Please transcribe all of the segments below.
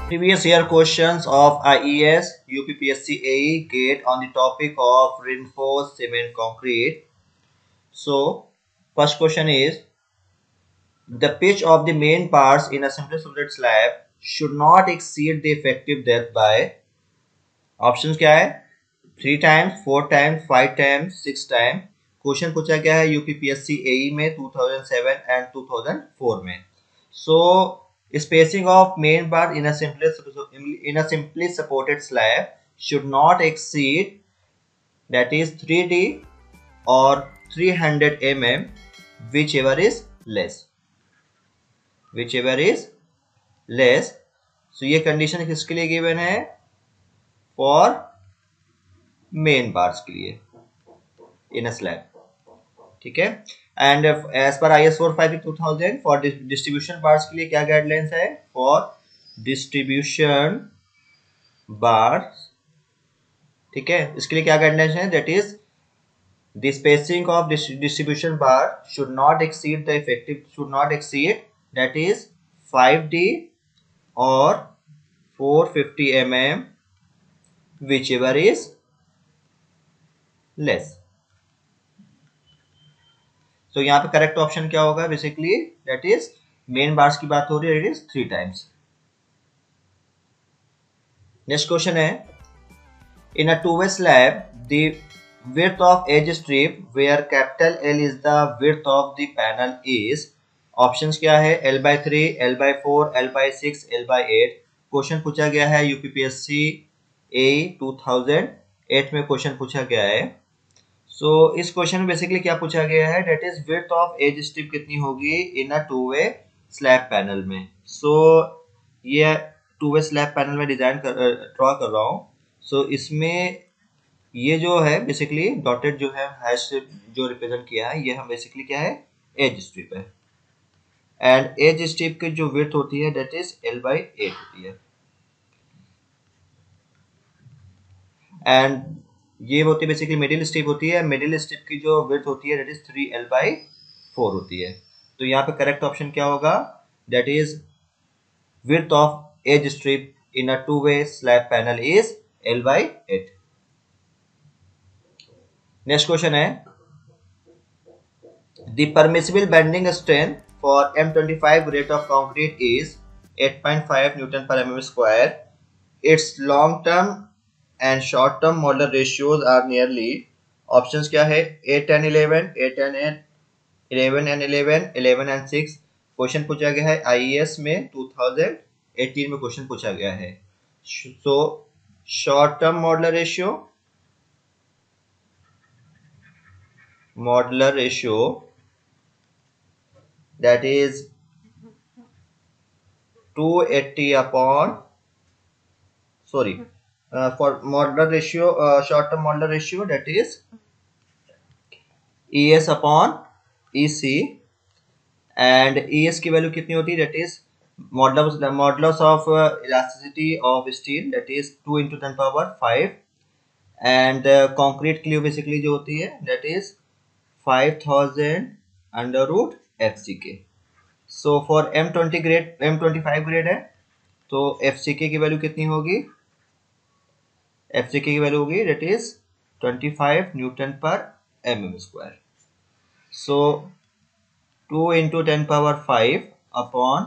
Previous year questions of IES, UPPSC AE GATE on the topic of reinforced cement concrete. So, first question is, the pitch of the main parts in a simply supported slab should not exceed the effective depth by, options क्या है, 3 times, 4 times, 5 times, 6 times. Question पूछा गया है UPPSC एई में 2007 and 2004 में. So spacing of main bar in a simply supported slab should not exceed, that is 3D or 300 mm, whichever is less. So ये condition किसके लिए गिवन है? For main bars के लिए इन अ स्लैब. ठीक है. एंड एज पर IS 452,000 फॉर डिस्ट्रीब्यूशन बार्स के लिए क्या गाइडलाइंस है? फॉर डिस्ट्रीब्यूशन बार्स, ठीक है, इसके लिए क्या गाइडलाइंस है? That is the spacing of distribution bar should not exceed the effective, should not exceed, that is 5D और 450 mm, whichever is less. तो यहाँ पे करेक्ट ऑप्शन क्या होगा? Basically that is main bars की बात हो रही है, it is 3 times. Next question है, in a two way slab the width of edge strip where capital L is the width of the panel is, options क्या है? L/3, L/4, L/6, L/8. Question पूछा गया है UPPSC AE 2008 में question पूछा गया है. सो इस क्वेश्चन में बेसिकली क्या पूछा गया है? That is width of as strip कितनी होगी in a two way slab panel में. सो ये टू वे स्लैब पैनल में डिजाइन ड्रॉ कर रहा हूँ. सो इसमें ये जो है बेसिकली डॉटेड जो है हैश जो रिप्रेजेंट किया है, ये हम बेसिकली क्या है? एज स्ट्रिप है. एंड एज स्ट्रिप की जो विड्थ होती है दैट इज L/8 होती है. एंड ये होती है बेसिकली मिडिल स्ट्रिप होती है. मिडिल स्ट्रिप की जो विड्थ होती है दैट इज 3L/4 होती है. तो यहाँ पे करेक्ट ऑप्शन क्या होगा? That is width of as strip in a two way slab panel is L/8. Next question है, the permissible bending strength for M25 grade of concrete is 8.5 newton per mm square. It's long term and short term modular ratios are nearly, options क्या है? 8 and 11, 8 and 8, 11 and 11, 11 and 6. Question पूछा गया है IES में 2018 में question पूछा गया है. So short term modular ratio that is 280 upon, sorry, for modular ratio, short term modular ratio, that is ES upon EC. and ES की वैल्यू कितनी होती है? that is modulus of elasticity of steel, that is 2 into 10 power 5. and concrete के लिए basically जो होती है that is 5000 under root FCK. so for M20 grade, M25 grade है तो FCK की वैल्यू कितनी होगी? FCK की वैल्यू होगी that is 25 newton per mm square. So 2 into 10 power 5 upon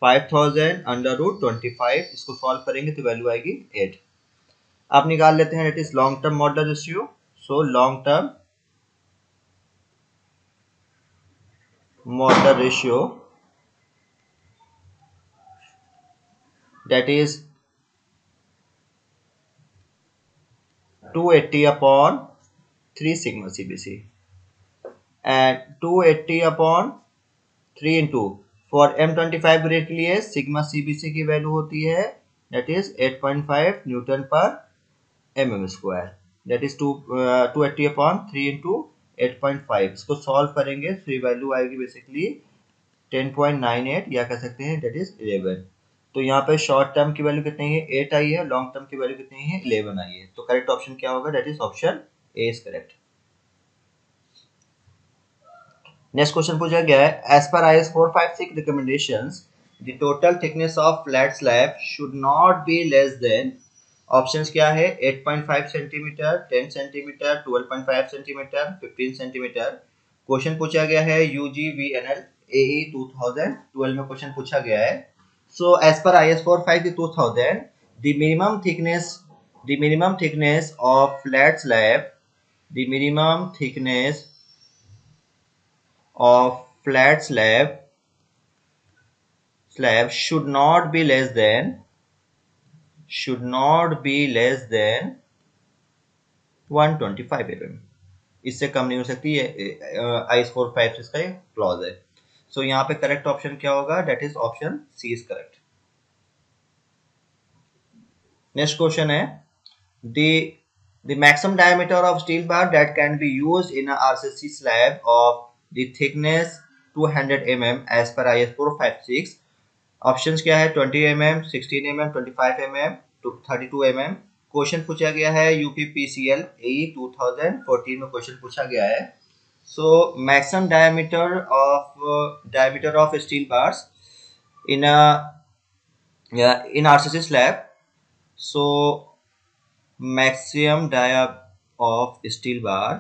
5000 under root 25. इसको सॉल्व करेंगे तो वैल्यू आएगी 8. आप निकाल लेते हैं that is long term modular ratio. So long term modular ratio that is 280 upon 3 sigma CBC. and 280 upon 3 into for M25 grade के लिए सिग्मा CBC की वैल्यू होती है that is 8.5 newton per mm square. That is 280 upon 3 into 8.5. इसको solve करेंगे तो ये value आएगी बेसिकली 10.98 या कह सकते हैं दैट इज 11. तो यहाँ पे शॉर्ट टर्म की वैल्यू कितनी है? 8 आई है. लॉन्ग टर्म की वैल्यू कितनी है? 11 आई है. तो करेक्ट ऑप्शन क्या होगा? That is option a is correct. Next question पूछा गया है, एज पर IS 456 recommendations the total thickness of flat slab should not be less than, options क्या है, 8.5 centimetre, 10 centimetre, 12.5 centimetre, 15 centimetre. Question पूछा गया है UGVNL AE 2012 में क्वेश्चन पूछा गया है। सो एज पर IS 452,000 the minimum thickness of flat slab, the minimum thickness of flat slab should not be less than 125 mm। इससे कम नहीं हो सकती है। IS 456 का क्लॉज है। सो यहाँ पे करेक्ट ऑप्शन क्या होगा, that is option C is correct. Next question है the maximum diameter of steel bar that can be used in a RCC slab of the thickness 200 mm as per IS 456। Options क्या है, 20 mm, 16 mm, 25 mm, 32 mm। Question पूछा गया है UPPCL AE 2014 में question पूछा गया है। So maximum diameter of steel bars in RCC slab। So maximum dia of steel bar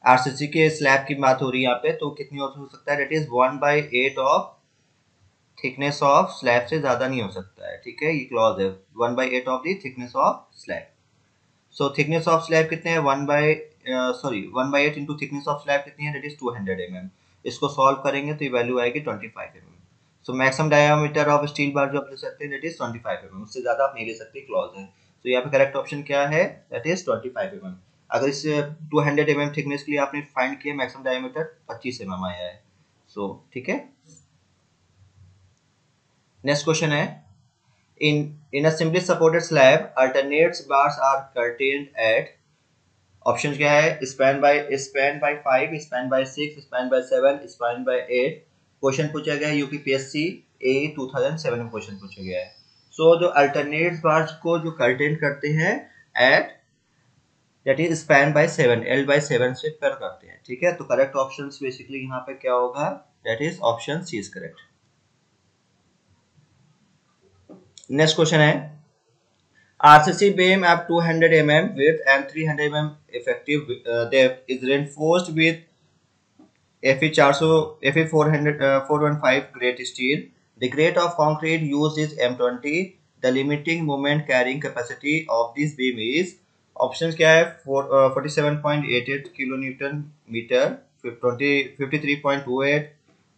RCC के स्लैब की बात हो रही है यहाँ पे, तो कितनी हो सकता है, that is 1/8 of thickness of slab से ज्यादा नहीं हो सकता है। ठीक है, ये क्लॉज है 1/8 of the thickness of slab. So thickness of slab कितने हैं, 1/8 इंटू थिकनेस ऑफ स्लैब कितनी है, डेट इज 200 mm। इसको सॉल्व करेंगे तो ये वैल्यू आएगी 25 mm। So maximum diameter of steel bar जो आप ले सकते हैं दैट इज 25 mm, उससे ज्यादा आप नहीं ले सकते, क्लॉज है। तो यहाँ पे करेक्ट ऑप्शन क्या है, दैट इज 25 mm। अगर इस 200 mm थिकनेस के लिए आपने फाइंड किया मैक्सिमम डायमीटर 25 mm आया है। सो ठीक है, नेक्स्ट क्वेश्चन है in a simply supported slab alternates bars are curtailed at, option क्या है, span by 5, span by 6, span by 7, span by 8। Question पूछा गया है यूपीपीएससी ए 2007 में क्वेश्चन पूछा गया है। सो जो अल्टरनेट बार्स को जो कर्टेन करते हैं at, that is span by 7, L/7 से कर करते हैं। ठीक है, तो करेक्ट ऑप्शन बेसिकली यहाँ पे क्या होगा, that is option C is correct. Next question है RCC beam at 200 mm width and 300 mm effective depth is reinforced with Fe 415 grade steel. The grade of concrete used is M20। The limiting moment carrying capacity of this beam is, option क्या है, 47.88 kilo newton metre, 53.28,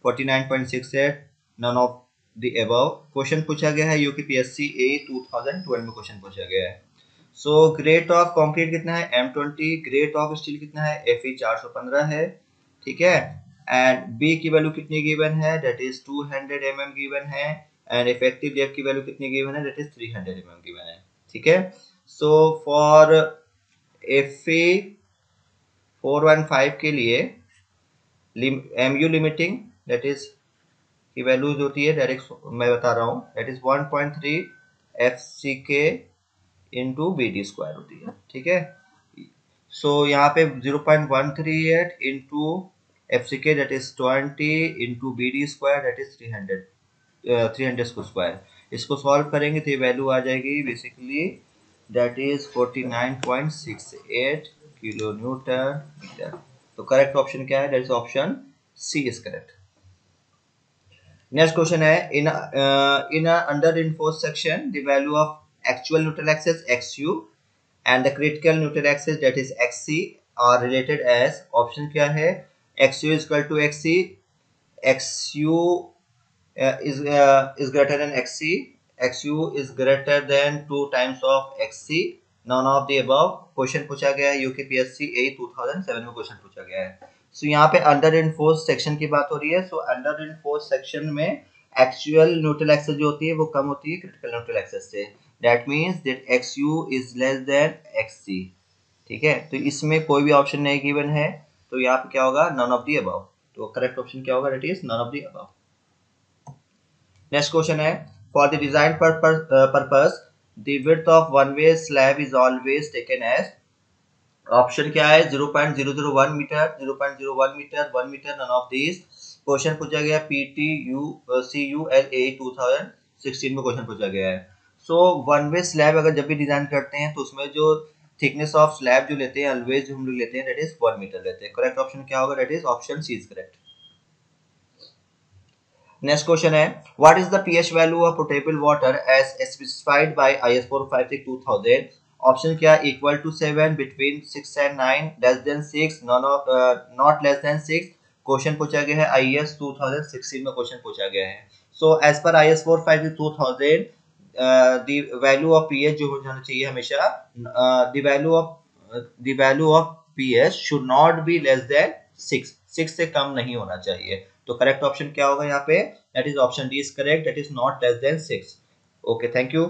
49.68, none of the above. Question पूछा गया है UPPSC ए 2012 में question पूछा गया है। सो grade of concrete कितना है, M20। ग्रेड ऑफ स्टील कितना है, Fe 415 है। ठीक है, एंड बी की वैल्यू कितनी गिवन है, दैट इज 200 mm गिवन है, एंड इफेक्टिव डेप्थ की वैल्यू कितनी गिवन है, दैट इज 300 mm गिवन है। ठीक है, सो फॉर Fe 415 के लिए MU लिमिटिंग दैट इज की वैल्यू जो होती है डायरेक्ट मैं बता रहा हूँ, that is 1.3 FCK into BD square होती है। ठीक है, सो यहाँ पे 0.138 into FCK that is 20 into BD square that is 300 square. इसको सॉल्व करेंगे तो ये वैल्यू आ जाएगी basically that is 49.68 kilo newton metre. तो करेक्ट ऑप्शन क्या है, that is option C is correct. Next question है in under reinforced section the value of actual neutral axis XU and the critical neutral axis that is XC are related as, option क्या है, XU is equal to XC, XU is greater than XC, XU is greater than 2 times of XC, none of the above। Question पूछा गया है UPPSC ए 2007 में question पूछा गया है। So यहाँ पे अंडर reinforced सेक्शन की बात हो रही है। सो अंडर reinforced सेक्शन में एक्चुअल न्यूट्रल एक्सिस जो होती है वो कम होती है क्रिटिकल न्यूट्रल एक्सिस से, that means that XU is less than XC। ठीक है, तो इसमें कोई भी ऑप्शन नहीं गिवन है, तो यहाँ पे क्या होगा, नन ऑफ द अबव। तो करेक्ट ऑप्शन क्या होगा, that is none of the above. Next question है for the design purpose the width of one way slab is always taken as, option क्या है 0.001 metre, 0.01 metre, 1 metre, none of these. Question पूछा गया PTUCULA 2016 में question पूछा गया है। So one way slab अगर जब भी डिजाइन करते हैं तो उसमें जो थिकनेस ऑफ स्लैब जो लेते हैं ऑलवेज हम लोग लेते हैं दैट इज 1 मीटर लेते हैं। करेक्ट ऑप्शन क्या होगा? That is option C is correct. Next question है what is the pH value of potable water as specified by IS 456/2000? Option क्या? Equal to 7, between 6 and 9, less than 6, none of not less than 6। Question पूछा गया है IS 2016 में question पूछा गया है। So as पर IS 456/2000 the value of pH जो होना चाहिए हमेशा the value of pH should not be less than 6, 6 से कम नहीं होना चाहिए। तो करेक्ट ऑप्शन क्या होगा यहाँ पे? That is option D is correct, that is not less than 6। Okay, thank you.